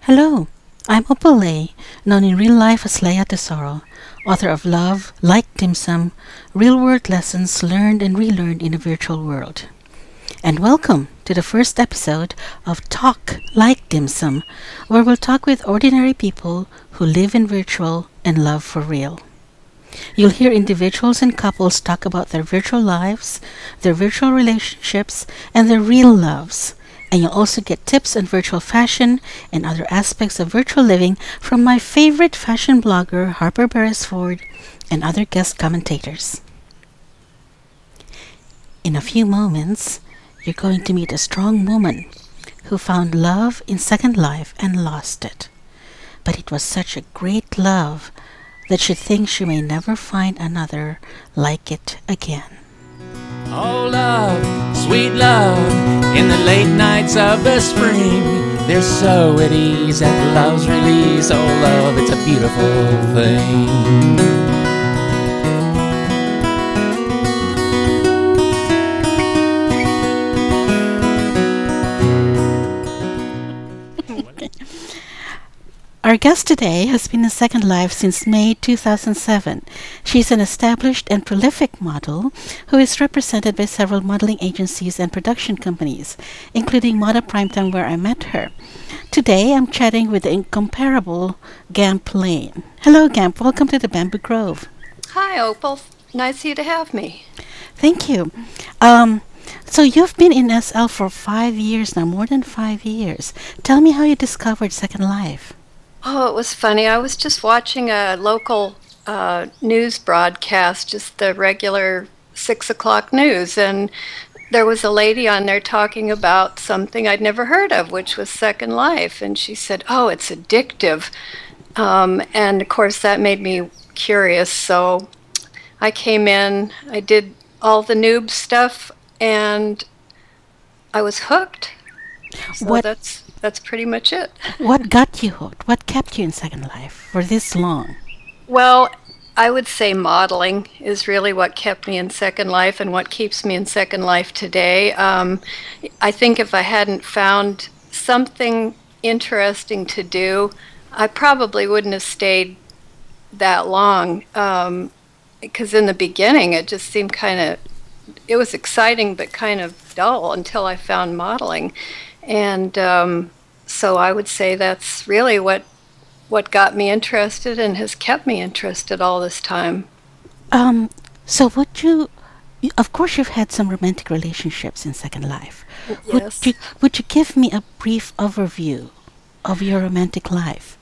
Hello, I'm Opal Lei, known in real life as Lea Tesoro, author of Love, Like Dim Sum, Real-World Lessons Learned and Relearned in a Virtual World. And welcome to the first episode of Talk Like Dim Sum, where we'll talk with ordinary people who live in virtual and love for real. You'll hear individuals and couples talk about their virtual lives, their virtual relationships, and their real loves. And you'll also get tips on virtual fashion and other aspects of virtual living from my favorite fashion blogger, Harper Beresford, and other guest commentators. In a few moments, you're going to meet a strong woman who found love in Second Life and lost it. But it was such a great love that she thinks she may never find another like it again. Oh love, sweet love, in the late nights of the spring, there's so at ease at love's release. Oh love, it's a beautiful thing. Our guest today has been in Second Life since May 2007. She's an established and prolific model who is represented by several modeling agencies and production companies, including Moda Primetime, where I met her. Today, I'm chatting with the incomparable Gamp Lane. Hello, Gamp. Welcome to the Bamboo Grove. Hi, Opal. Nice of you to have me. Thank you. So you've been in SL for 5 years now, more than 5 years. Tell me how you discovered Second Life. Oh, it was funny. I was just watching a local news broadcast, just the regular 6 o'clock news, and there was a lady on there talking about something I'd never heard of, which was Second Life, and she said, oh, it's addictive. And of course that made me curious, so I came in, I did all the noob stuff, and I was hooked. So that's pretty much it. What got you hooked? What kept you in Second Life for this long? Well, I would say modeling is really what kept me in Second Life and what keeps me in Second Life today. I think if I hadn't found something interesting to do, I probably wouldn't have stayed that long. Because in the beginning, it just seemed it was exciting but kind of dull until I found modeling. And so I would say that's really what got me interested and has kept me interested all this time. So of course you've had some romantic relationships in Second Life. Yes. Would you give me a brief overview of your romantic life?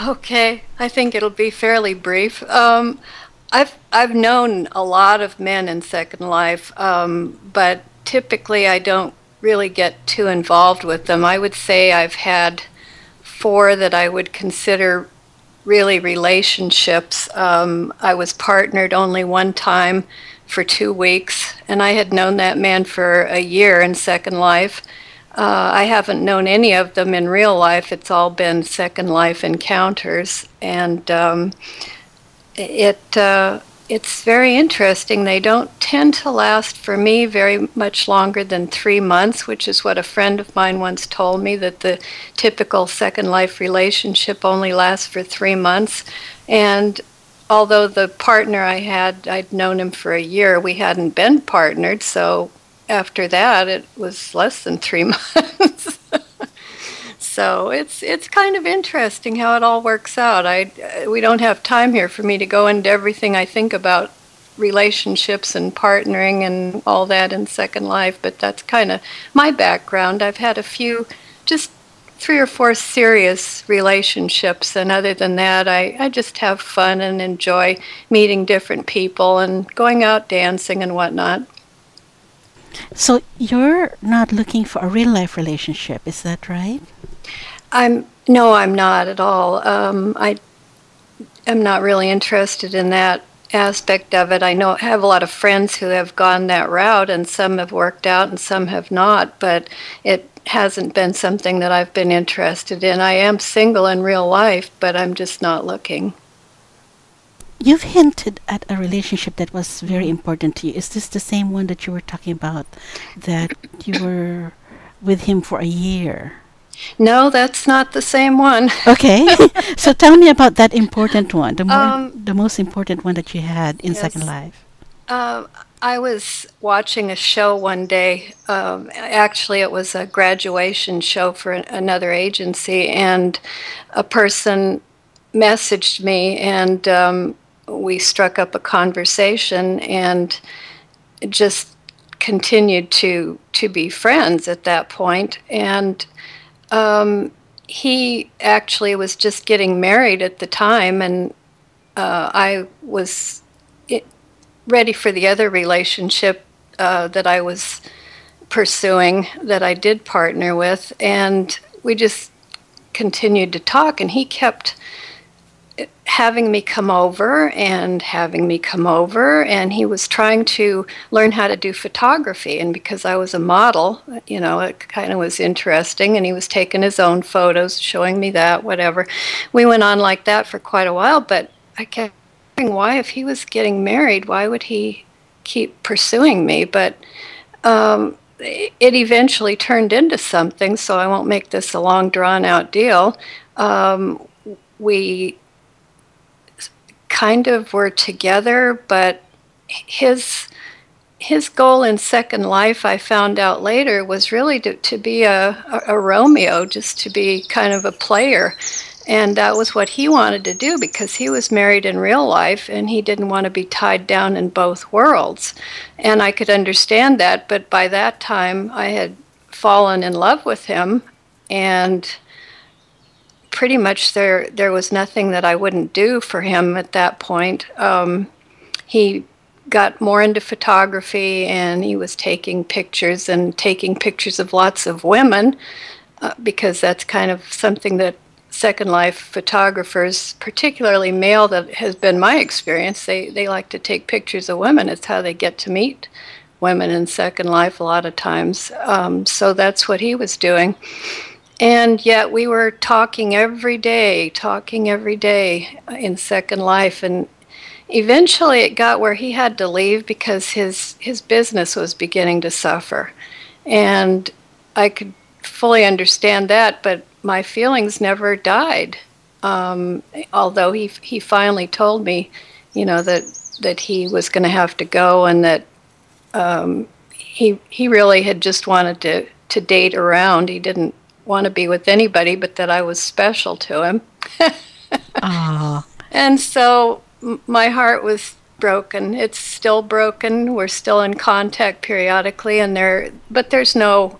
Okay, I think it'll be fairly brief. I've known a lot of men in Second Life, but typically I don't really get too involved with them. I would say I've had 4 that I would consider really relationships. I was partnered only one time for 2 weeks, and I had known that man for a year in Second Life. I haven't known any of them in real life. It's all been Second Life encounters, and it's very interesting. They don't tend to last for me very much longer than 3 months, which is what a friend of mine once told me, that the typical Second Life relationship only lasts for 3 months. And although the partner I had, I'd known him for a year, we hadn't been partnered, so after that it was less than 3 months. So it's kind of interesting how it all works out. We don't have time here for me to go into everything I think about relationships and partnering and all that in Second Life, but that's kind of my background. I've had a few, just 3 or 4 serious relationships, and other than that, I just have fun and enjoy meeting different people and going out dancing and whatnot. So you're not looking for a real life relationship, is that right? No, I'm not at all. I am not really interested in that aspect of it. I have a lot of friends who have gone that route, and some have worked out and some have not, but it hasn't been something that I've been interested in. I am single in real life, but I'm just not looking. You've hinted at a relationship that was very important to you. Is this the same one that you were talking about, that you were with him for a year? No, that's not the same one. Okay. So tell me about that important one, Um, the most important one that you had in Second yes. Life. Uh, I was watching a show one day. Actually, it was a graduation show for another agency, and a person messaged me, and we struck up a conversation, and just continued to be friends at that point. And he actually was just getting married at the time, and I was ready for the other relationship that I was pursuing, that I did partner with, and we just continued to talk, and he kept having me come over and having me come over, and he was trying to learn how to do photography. And because I was a model, you know, it kind of was interesting, and he was taking his own photos, showing me that, whatever. We went on like that for quite a while, but I kept wondering why, if he was getting married, why would he keep pursuing me? But it eventually turned into something, so I won't make this a long drawn out deal. We kind of were together, but his goal in Second Life, I found out later, was really to be a Romeo, just to be kind of a player. And that was what he wanted to do, because he was married in real life and he didn't want to be tied down in both worlds. And I could understand that, but by that time I had fallen in love with him, and pretty much there was nothing that I wouldn't do for him at that point. He got more into photography, and he was taking pictures of lots of women, because that's kind of something that Second Life photographers, particularly male, that has been my experience, they like to take pictures of women. It's how they get to meet women in Second Life a lot of times. So that's what he was doing. And yet we were talking every day in Second Life. And eventually it got where he had to leave because his business was beginning to suffer. And I could fully understand that, but my feelings never died. Although he finally told me, you know, that he was going to have to go, and that he really had just wanted to date around. He didn't want to be with anybody, but that I was special to him. Ah. And so my heart was broken. It's still broken. We're still in contact periodically, but there's no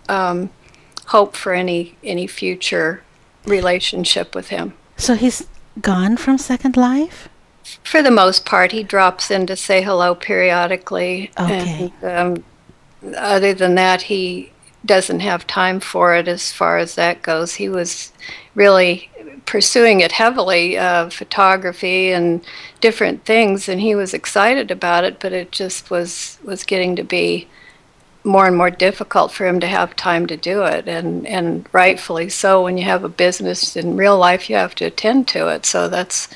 hope for any future relationship with him. So he's gone from Second Life? For the most part, he drops in to say hello periodically. Okay. And other than that, he doesn't have time for it as far as that goes. He was really pursuing it heavily, photography and different things, and he was excited about it, but it just was getting to be more and more difficult for him to have time to do it, and rightfully so. When you have a business in real life, you have to attend to it. So that's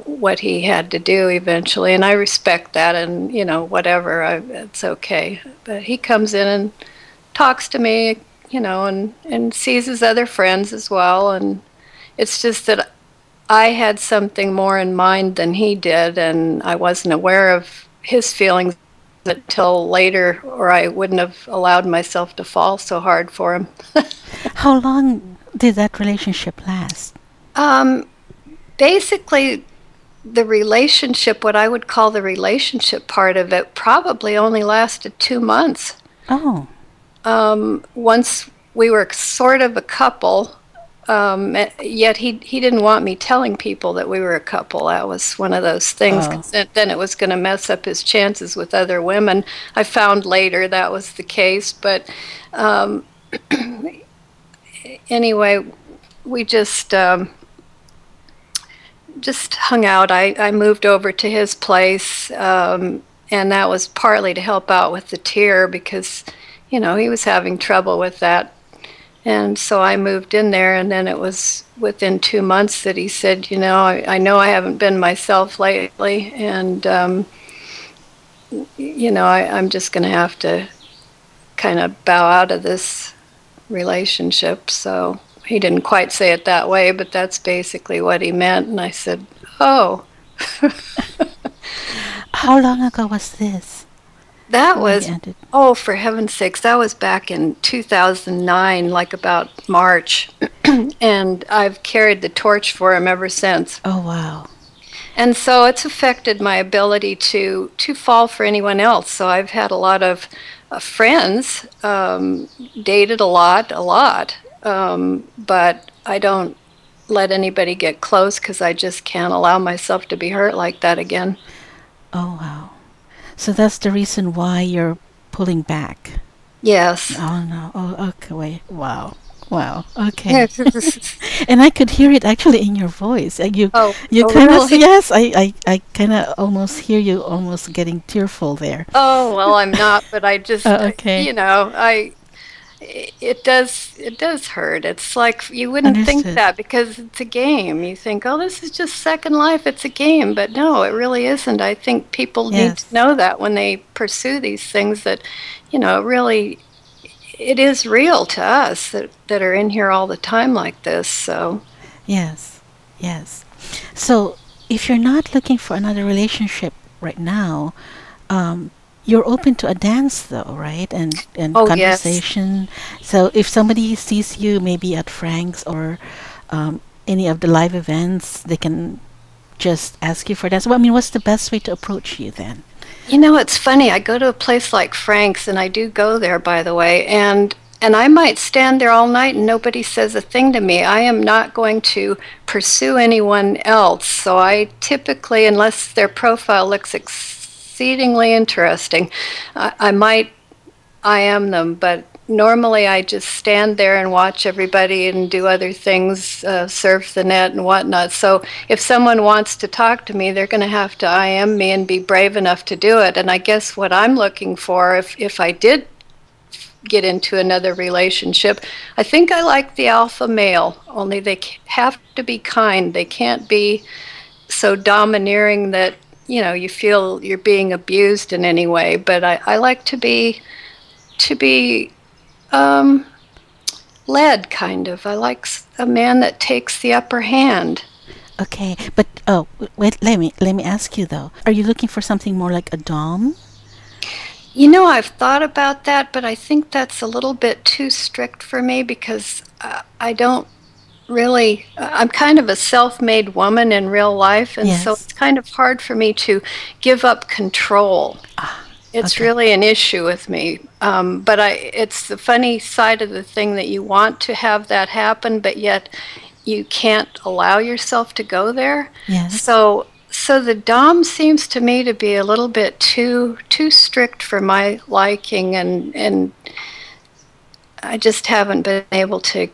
what he had to do eventually, and I respect that, and you know, whatever, it's okay. But he comes in and talks to me, you know, and sees his other friends as well, and it's just that I had something more in mind than he did, and I wasn't aware of his feelings until later, or I wouldn't have allowed myself to fall so hard for him. How long did that relationship last? Basically, the relationship, what I would call the relationship part of it, probably only lasted 2 months. Oh. Once we were sort of a couple, yet he didn't want me telling people that we were a couple. That was one of those things, 'cause then it was going to mess up his chances with other women. I found later that was the case, but anyway, we just hung out. I moved over to his place, and that was partly to help out with the tier, because you know, he was having trouble with that. And so I moved in there, and then it was within 2 months that he said, you know, I know I haven't been myself lately, and, you know, I'm just going to have to kind of bow out of this relationship. So he didn't quite say it that way, but that's basically what he meant. And I said, oh. How long ago was this? That When you was, ended? oh, for heaven's sakes, that was back in 2009, like about March. And I've carried the torch for him ever since. Oh, wow. And so it's affected my ability to fall for anyone else. So I've had a lot of friends, dated a lot, but I don't let anybody get close because I just can't allow myself to be hurt like that again. Oh, wow. So that's the reason why you're pulling back. Yes. Oh, no. Oh, okay. Wait. Wow. Wow. Okay. And I could hear it actually in your voice. Oh, You oh, kind of, really? yes, I kind of almost hear you almost getting tearful there. Oh, well, I'm not, but I just, Okay. it does hurt. It's like you wouldn't think Understood. that because it's a game. You think, oh, this is just Second Life, it's a game. But no, it really isn't. I think people need to Yes. know that when they pursue these things that, really, it is real to us that are in here all the time like this. So, Yes. Yes. So if you're not looking for another relationship right now, you're open to a dance though, right? And oh, yes. conversation. So if somebody sees you maybe at Frank's or any of the live events, they can just ask you for dance. Well, I mean, what's the best way to approach you then? It's funny. I go to a place like Frank's, and I do go there, by the way, and I might stand there all night and nobody says a thing to me. I am not going to pursue anyone else. So I typically, unless their profile looks exceedingly interesting, I might IM them, but normally I just stand there and watch everybody and do other things, surf the net and whatnot. So if someone wants to talk to me, they're going to have to IM me and be brave enough to do it. And I guess what I'm looking for, if I did get into another relationship, I think I like the alpha male, only they have to be kind. They can't be so domineering that, you feel you're being abused in any way. But I like to be led, kind of. I like a man that takes the upper hand. Okay, but oh, wait, let me ask you though. Are you looking for something more like a dom? I've thought about that, but I think that's a little bit too strict for me because I don't really, I'm kind of a self-made woman in real life, and so Yes. it's kind of hard for me to give up control. Ah, It's okay. really an issue with me. But it's the funny side of the thing that you want to have that happen, but yet you can't allow yourself to go there. Yes. So the Dom seems to me to be a little bit too strict for my liking, and I just haven't been able to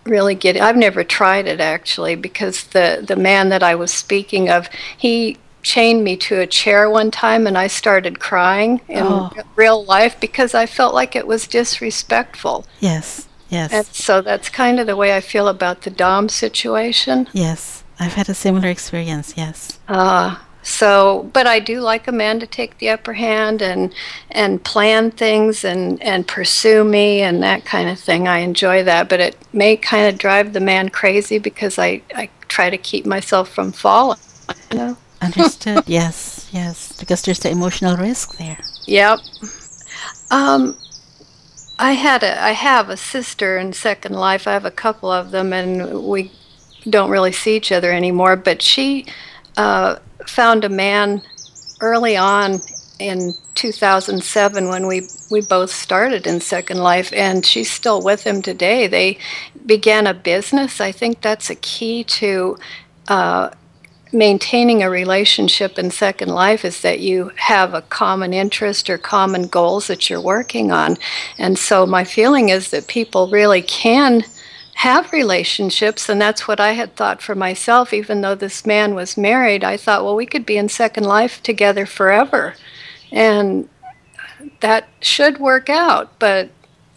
really get it. I've never tried it actually because the man that I was speaking of, he chained me to a chair one time and I started crying in Oh, real life because I felt like it was disrespectful. yes. And Yes. so that's kind of the way I feel about the Dom situation. Yes. I've had a similar experience. Yes. But I do like a man to take the upper hand and plan things and pursue me and that kind of thing. I enjoy that, but it may kind of drive the man crazy because I try to keep myself from falling. You know? Understood. Yes. Yes. Because there's the emotional risk there. Yep. Um, I have a sister in Second Life. I have a couple of them, and we don't really see each other anymore. But she found a man early on in 2007 when we both started in Second Life, and she's still with him today. They began a business. I think that's a key to maintaining a relationship in Second Life, is that you have a common interest or common goals that you're working on. And so my feeling is that people really can have relationships, and that's what I had thought for myself. Even though this man was married, I thought, well, we could be in Second Life together forever, and that should work out, but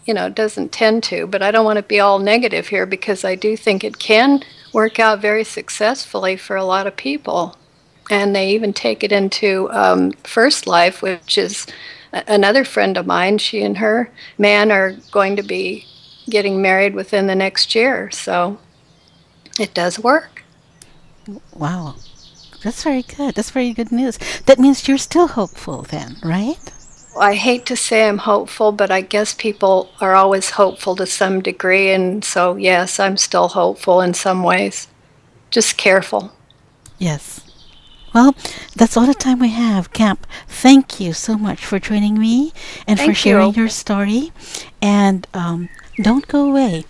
it doesn't tend to. But I don't want to be all negative here because I do think it can work out very successfully for a lot of people. And they even take it into First Life, which is another friend of mine. She and her man are going to be getting married within the next year. So it does work. Wow. That's very good. That's very good news. That means you're still hopeful then, right? I hate to say I'm hopeful, but I guess people are always hopeful to some degree. And so, yes, I'm still hopeful in some ways. Just careful. Yes. Well, that's all the time we have. Gamp, thank you so much for joining me and for Thank sharing you. your story. And don't go away.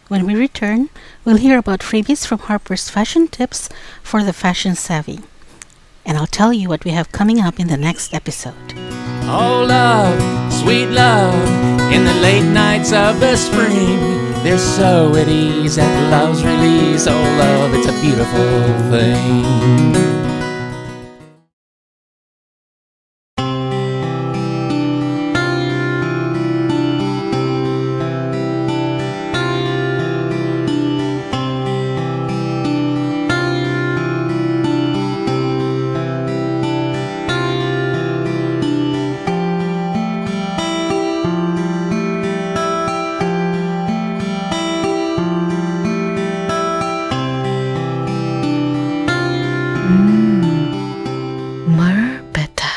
When we return, we'll hear about freebies from Harper's Fashion Tips for the Fashion Savvy. And I'll tell you what we have coming up in the next episode. Oh, love, sweet love, in the late nights of the spring, they're so at ease at love's release. Oh, love, it's a beautiful thing. Marbeta.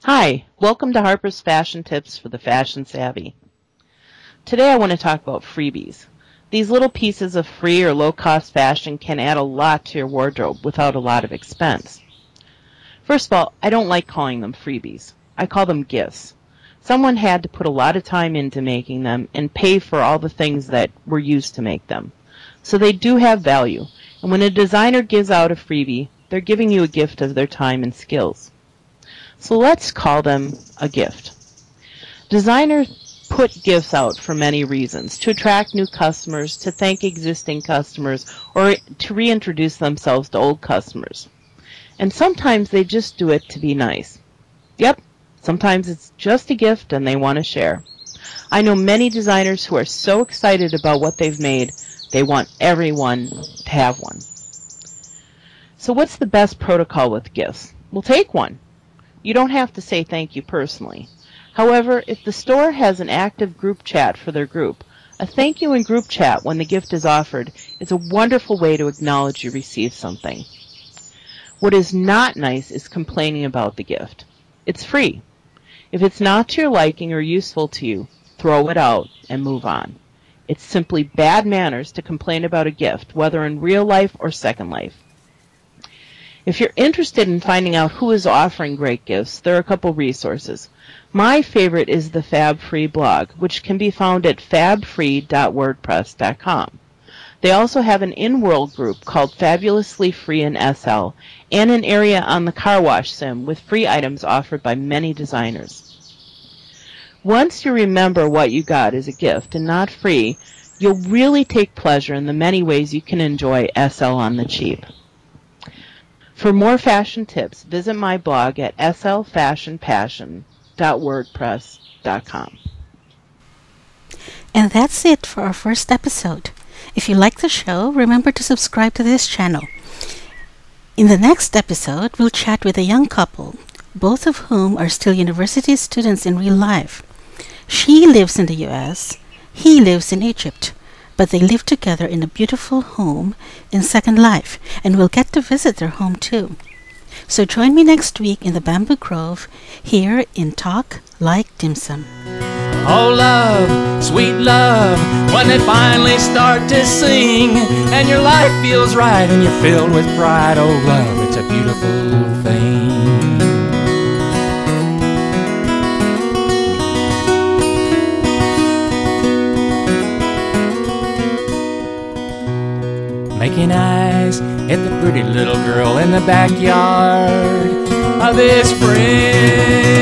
Hi, welcome to Harper's Fashion Tips for the Fashion Savvy. Today I want to talk about freebies. These little pieces of free or low-cost fashion can add a lot to your wardrobe without a lot of expense. First of all, I don't like calling them freebies. I call them gifts. Someone had to put a lot of time into making them and pay for all the things that were used to make them. So they do have value, and when a designer gives out a freebie, they're giving you a gift of their time and skills. So let's call them a gift. Designers put gifts out for many reasons: to attract new customers, to thank existing customers, or to reintroduce themselves to old customers. And sometimes they just do it to be nice. Yep, sometimes it's just a gift and they want to share. I know many designers who are so excited about what they've made, they want everyone to have one. So what's the best protocol with gifts? Well, take one. You don't have to say thank you personally. However, if the store has an active group chat for their group, a thank you in group chat when the gift is offered is a wonderful way to acknowledge you received something. What is not nice is complaining about the gift. It's free. If it's not to your liking or useful to you, throw it out and move on. It's simply bad manners to complain about a gift, whether in real life or Second Life. If you're interested in finding out who is offering great gifts, there are a couple resources. My favorite is the Fab Free blog, which can be found at fabfree.wordpress.com. They also have an in-world group called Fabulously Free in SL, and an area on the car wash sim with free items offered by many designers. Once you remember what you got as a gift and not free, you'll really take pleasure in the many ways you can enjoy SL on the cheap. For more fashion tips, visit my blog at slfashionpassion.wordpress.com. And that's it for our first episode. If you like the show, remember to subscribe to this channel. In the next episode, we'll chat with a young couple, both of whom are still university students in real life. She lives in the US, he lives in Egypt, but they live together in a beautiful home in Second Life, and we'll get to visit their home too. So join me next week in the Bamboo Grove here in Talk Like Dim Sum. Oh, love, sweet love, when they finally start to sing and your life feels right and you're filled with pride. Oh, love, it's a beautiful thing. Making eyes hit the pretty little girl in the backyard of his friend.